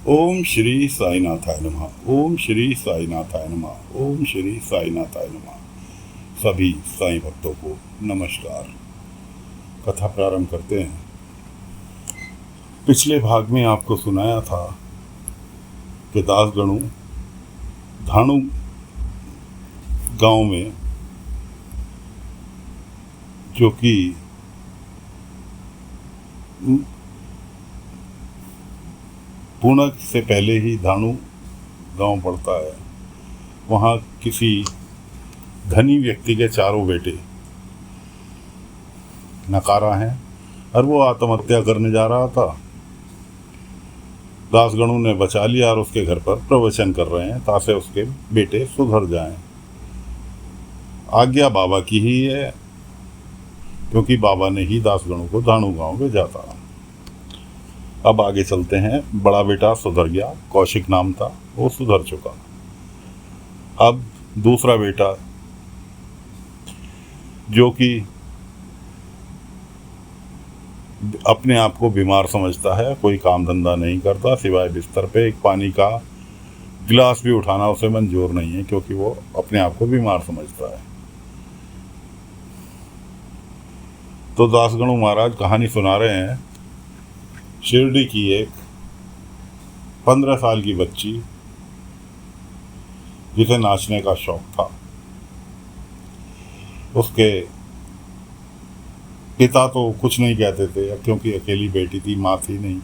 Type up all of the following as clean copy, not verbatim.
ओम श्री साईनाथाय नमः। ओम श्री साईनाथाय नमः। ओम श्री साईनाथाय नमः। सभी साईं भक्तों को नमस्कार। कथा प्रारंभ करते हैं। पिछले भाग में आपको सुनाया था कि दासगणु धाणु गांव में, जो कि पूर्णक से पहले ही धाणु गांव पड़ता है, वहाँ किसी धनी व्यक्ति के चारों बेटे नकारा हैं और वो आत्महत्या करने जा रहा था। दासगणु ने बचा लिया और उसके घर पर प्रवचन कर रहे हैं ताकि उसके बेटे सुधर जाएं। आज्ञा बाबा की ही है, क्योंकि बाबा ने ही दासगणु को धाणु गांव भेजा था। अब आगे चलते हैं। बड़ा बेटा सुधर गया, कौशिक नाम था, वो सुधर चुका। अब दूसरा बेटा, जो कि अपने आप को बीमार समझता है, कोई काम धंधा नहीं करता, सिवाय बिस्तर पे एक पानी का गिलास भी उठाना उसे मंजूर नहीं है, क्योंकि वो अपने आप को बीमार समझता है। तो दासगणु महाराज कहानी सुना रहे हैं। शिरडी की एक 15 साल की बच्ची, जिसे नाचने का शौक था। उसके पिता तो कुछ नहीं कहते थे, क्योंकि अकेली बेटी थी, माँ थी नहीं।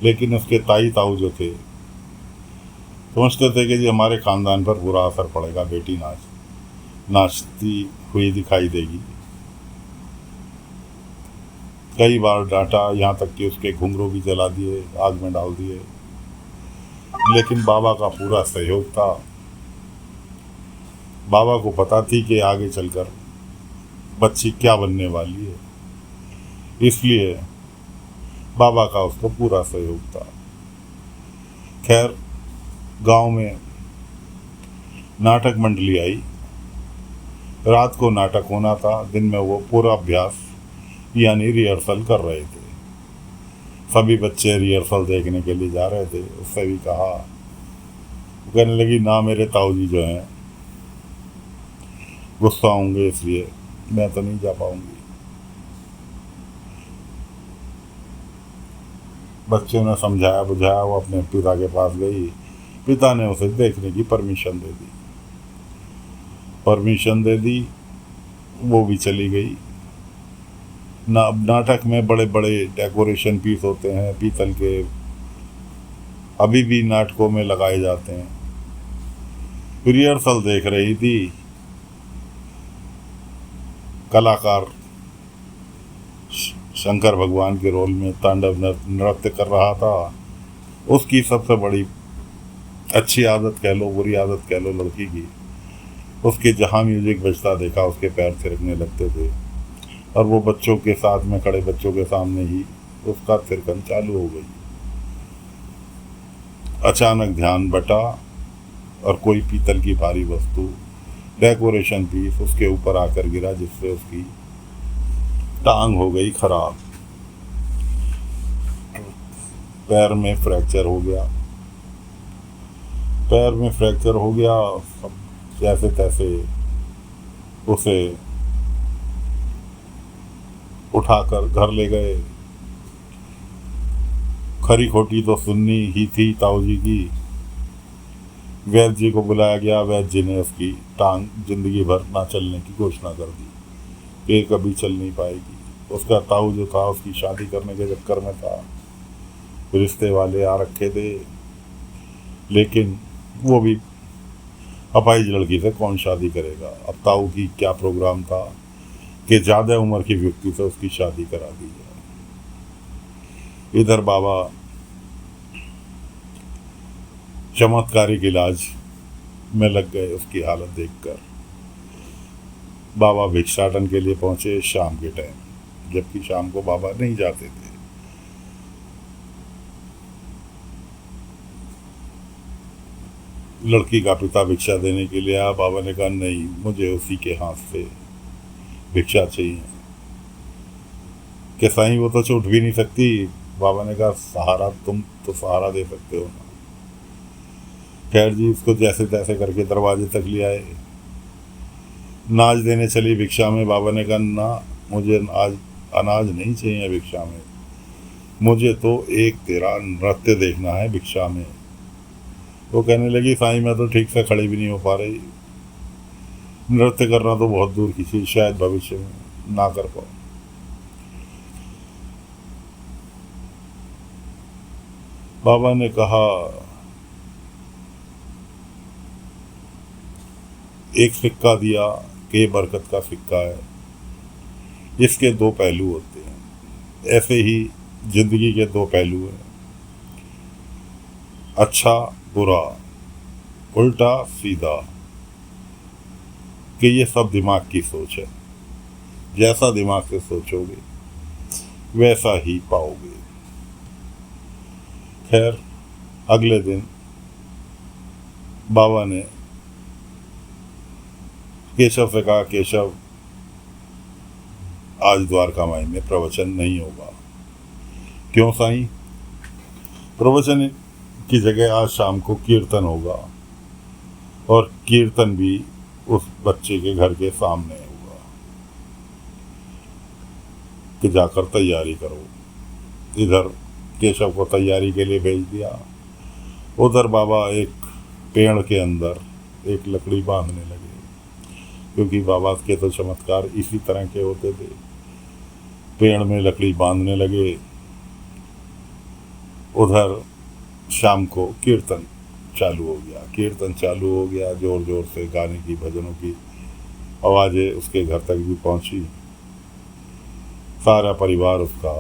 लेकिन उसके ताई ताऊ जो थे, सोचते थे कि जी हमारे खानदान पर बुरा असर पड़ेगा, बेटी नाचती हुई दिखाई देगी। कई बार डांटा, यहाँ तक कि उसके घुंघरू भी जला दिए, आग में डाल दिए। लेकिन बाबा का पूरा सहयोग था। बाबा को पता थी कि आगे चलकर बच्ची क्या बनने वाली है, इसलिए बाबा का उसको पूरा सहयोग था। खैर, गांव में नाटक मंडली आई। रात को नाटक होना था, दिन में वो पूरा अभ्यास यानी रिहर्सल कर रहे थे। सभी बच्चे रिहर्सल देखने के लिए जा रहे थे। उससे भी कहा, कहने लगी ना, मेरे ताऊजी जो हैं गुस्सा होंगे, इसलिए मैं तो नहीं जा पाऊंगी। बच्चों ने समझाया बुझाया, वो अपने पिता के पास गई। पिता ने उसे देखने की परमिशन दे दी। वो भी चली गई। नाटक में बड़े बड़े डेकोरेशन पीस होते हैं, पीतल के, अभी भी नाटकों में लगाए जाते हैं। रिहर्सल देख रही थी। कलाकार शंकर भगवान के रोल में तांडव नृत्य कर रहा था। उसकी सबसे बड़ी अच्छी आदत कह लो, बुरी आदत कह लो लड़की की, उसके जहाँ म्यूजिक बजता देखा उसके पैर थिरकने लगते थे। और वो बच्चों के साथ में खड़े बच्चों के सामने ही उसका थिरकन चालू हो गई। अचानक ध्यान बटा और कोई पीतल की भारी वस्तु, डेकोरेशन पीस, उसके ऊपर आकर गिरा, जिससे उसकी टांग हो गई खराब। पैर में फ्रैक्चर हो गया। सब जैसे तैसे उसे उठाकर घर ले गए। खरी खोटी तो सुननी ही थी ताऊजी की। वैद्य जी को बुलाया गया। वैद्य जी ने उसकी टांग जिंदगी भर ना चलने की घोषणा कर दी कि कभी चल नहीं पाएगी। उसका ताऊ जो था, उसकी शादी करने के चक्कर में था। रिश्ते वाले आ रखे थे, लेकिन वो भी अपाहिज लड़की से कौन शादी करेगा। अब ताऊ की क्या प्रोग्राम था कि ज़्यादा उम्र की व्यक्ति से उसकी शादी करा दी जाए। इधर बाबा चमत्कारिक इलाज में लग गए। उसकी हालत देखकर बाबा भिक्षाटन के लिए पहुंचे शाम के टाइम, जबकि शाम को बाबा नहीं जाते थे। लड़की का पिता भिक्षा देने के लिए आया। बाबा ने कहा, नहीं, मुझे उसी के हाथ से भिक्षा चाहिए। कि साईं, वो तो छूट भी नहीं सकती, बाबा ने कहा सहारा तुम तो सहारा दे सकते हो ना। खैर जी, उसको जैसे तैसे करके दरवाजे तक ले आए। नाज देने चली भिक्षा में। बाबा ने कहा ना, मुझे आज अनाज नहीं चाहिए भिक्षा में, मुझे तो एक तेरा नृत्य देखना है भिक्षा में। वो कहने लगी साईं मैं तो ठीक से खड़ी भी नहीं हो पा रही, नृत्य करना तो बहुत दूर की चीज, शायद भविष्य में ना कर पाऊं। बाबा ने कहा एक सिक्का दिया कि ये बरकत का सिक्का है, इसके दो पहलू होते हैं। ऐसे ही जिंदगी के दो पहलू हैं, अच्छा बुरा, उल्टा सीधा, कि ये सब दिमाग की सोच है। जैसा दिमाग से सोचोगे वैसा ही पाओगे। खैर अगले दिन बाबा ने केशव से कहा केशव आज द्वारका माई में प्रवचन नहीं होगा। क्यों साईं? प्रवचन की जगह आज शाम को कीर्तन होगा, और कीर्तन भी उस बच्चे के घर के सामने होगा, कि जाकर तैयारी करो। इधर केशव को तैयारी के लिए भेज दिया। उधर बाबा एक पेड़ के अंदर एक लकड़ी बांधने लगे, क्योंकि बाबा के तो चमत्कार इसी तरह के होते थे। पेड़ में लकड़ी बांधने लगे। उधर शाम को कीर्तन चालू हो गया। कीर्तन चालू हो गया, जोर जोर से गाने की, भजनों की आवाज़ें उसके घर तक भी पहुंची। सारा परिवार उसका,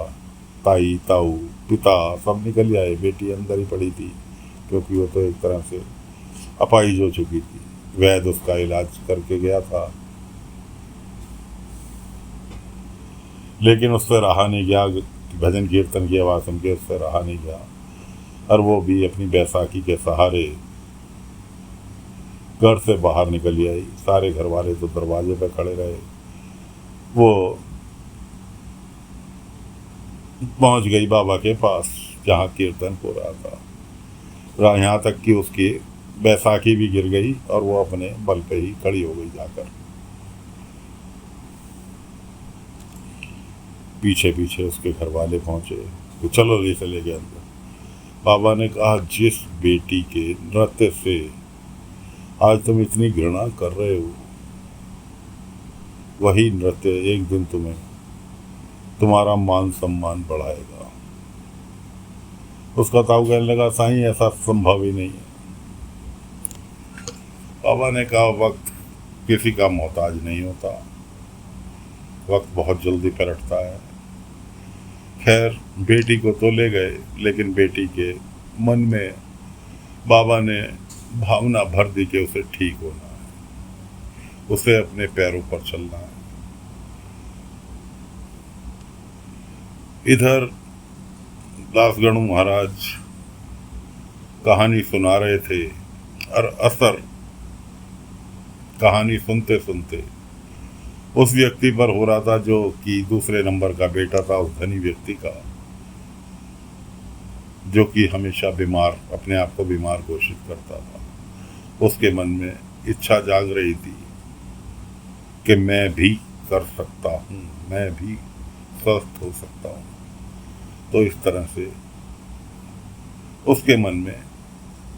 ताई ताऊ पिता सब निकल आए। बेटी अंदर ही पड़ी थी, क्योंकि वो तो एक तरह से अपाहिज हो चुकी थी। वैद्य उसका इलाज करके गया था, लेकिन उससे रहा नहीं गया। भजन कीर्तन की आवाज़ सुन के उससे रहा नहीं गया, और वो भी अपनी बैसाखी के सहारे घर से बाहर निकल आई। सारे घर वाले तो दरवाजे पर खड़े रहे। वो पहुंच गई बाबा के पास जहाँ कीर्तन हो रहा था। यहाँ तक कि उसकी बैसाखी भी गिर गई और वो अपने बल पे ही खड़ी हो गई जाकर। पीछे पीछे उसके घर वाले पहुंचे, तो चलो ले चले गए अंदर। बाबा ने कहा जिस बेटी के नृत्य से आज तुम इतनी घृणा कर रहे हो, वही नृत्य एक दिन तुम्हें तुम्हारा मान सम्मान बढ़ाएगा। उसका ताऊ कहने लगा साईं ऐसा संभव ही नहीं है। बाबा ने कहा वक्त किसी का मोहताज नहीं होता, वक्त बहुत जल्दी पलटता है। खैर बेटी को तो ले गए, लेकिन बेटी के मन में बाबा ने भावना भर दी कि उसे ठीक होना है, उसे अपने पैरों पर चलना है। इधर दासगणु महाराज कहानी सुना रहे थे, और असर कहानी सुनते सुनते उस व्यक्ति पर हो रहा था जो कि दूसरे नंबर का बेटा था उस धनी व्यक्ति का, जो कि हमेशा बीमार, अपने आप को बीमार घोषित करता था। उसके मन में इच्छा जाग रही थी कि मैं भी कर सकता हूँ, मैं भी स्वस्थ हो सकता हूँ। तो इस तरह से उसके मन में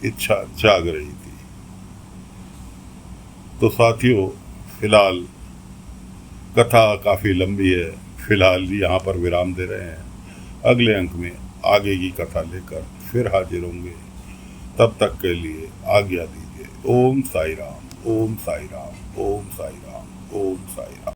इच्छा जाग रही थी। तो साथियों, फिलहाल कथा काफ़ी लंबी है, फिलहाल यहाँ पर विराम दे रहे हैं। अगले अंक में आगे की कथा लेकर फिर हाजिर होंगे। तब तक के लिए आज्ञा दीजिए। ओम साई राम, ओम साई राम, ओम साई राम, ओम साई राम।